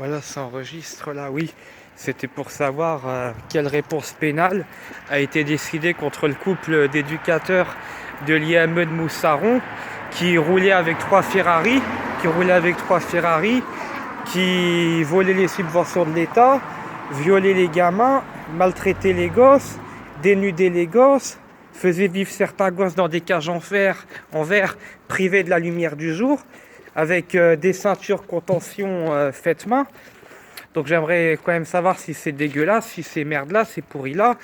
Voilà, ça enregistre là, oui. C'était pour savoir quelle réponse pénale a été décidée contre le couple d'éducateurs de l'IME de Moussaron qui roulaient avec trois Ferrari, qui volaient les subventions de l'État, violaient les gamins, maltraitaient les gosses, dénudaient les gosses, faisaient vivre certains gosses dans des cages en verre privés de la lumière du jour, avec des ceintures contention faites main. Donc j'aimerais quand même savoir si c'est dégueulasse, si ces merdes-là, ces pourris-là,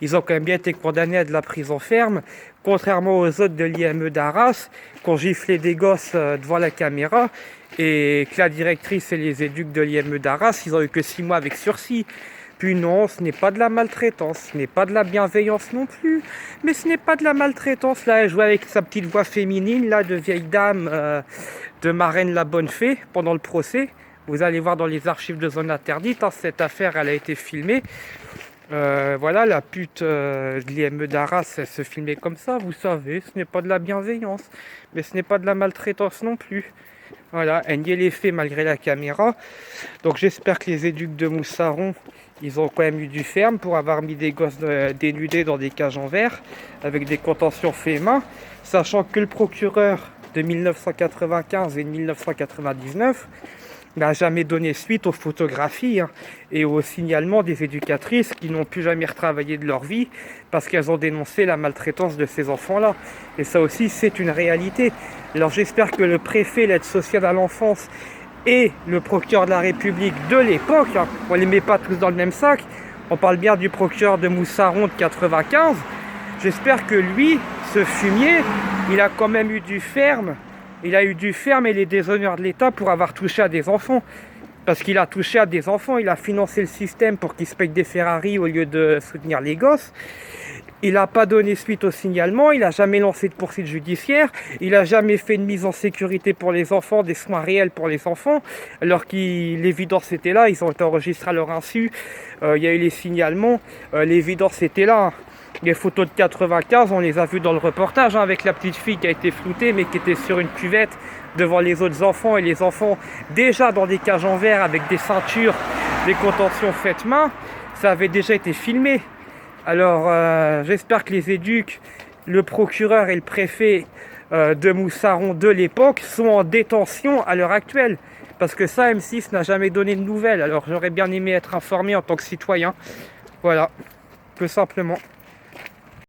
ils ont quand même bien été condamnés à de la prison ferme, contrairement aux autres de l'IME d'Arras, qui ont giflé des gosses devant la caméra, et que la directrice et les éducs de l'IME d'Arras, ils ont eu que 6 mois avec sursis. Puis non, ce n'est pas de la maltraitance, ce n'est pas de la bienveillance non plus, mais ce n'est pas de la maltraitance. Là, elle jouait avec sa petite voix féminine, là, de vieille dame, de marraine la bonne fée, pendant le procès. Vous allez voir dans les archives de zone interdite, hein, cette affaire, elle a été filmée. Voilà, la pute de l'IME d'Arras, elle se filmait comme ça, vous savez, ce n'est pas de la bienveillance, mais ce n'est pas de la maltraitance non plus. Voilà, elle niait les faits malgré la caméra. Donc j'espère que les éducs de Moussaron, ils ont quand même eu du ferme pour avoir mis des gosses dénudés dans des cages en verre, avec des contentions faits main, sachant que le procureur de 1995 et de 1999 n'a jamais donné suite aux photographies et aux signalements des éducatrices qui n'ont plus jamais retravaillé de leur vie parce qu'elles ont dénoncé la maltraitance de ces enfants-là. Et ça aussi, c'est une réalité. Alors j'espère que le préfet, l'aide sociale à l'enfance et le procureur de la République de l'époque, on ne les met pas tous dans le même sac, on parle bien du procureur de Moussaron de 95, j'espère que lui, ce fumier, il a quand même eu du ferme. Il a eu du ferme et les déshonneurs de l'État pour avoir touché à des enfants. Parce qu'il a touché à des enfants, il a financé le système pour qu'ils se payent des Ferrari au lieu de soutenir les gosses. Il n'a pas donné suite au signalement, il n'a jamais lancé de poursuite judiciaire, il n'a jamais fait de mise en sécurité pour les enfants, des soins réels pour les enfants, alors que l'évidence était là, ils ont été enregistrés à leur insu, il y a eu les signalements, l'évidence était là. Les photos de 95, on les a vues dans le reportage, avec la petite fille qui a été floutée, mais qui était sur une cuvette devant les autres enfants, et les enfants déjà dans des cages en verre avec des ceintures, des contentions faites main, ça avait déjà été filmé. Alors j'espère que les éducs, le procureur et le préfet de Moussaron de l'époque sont en détention à l'heure actuelle. Parce que ça, M6 n'a jamais donné de nouvelles. Alors j'aurais bien aimé être informé en tant que citoyen. Voilà, tout simplement.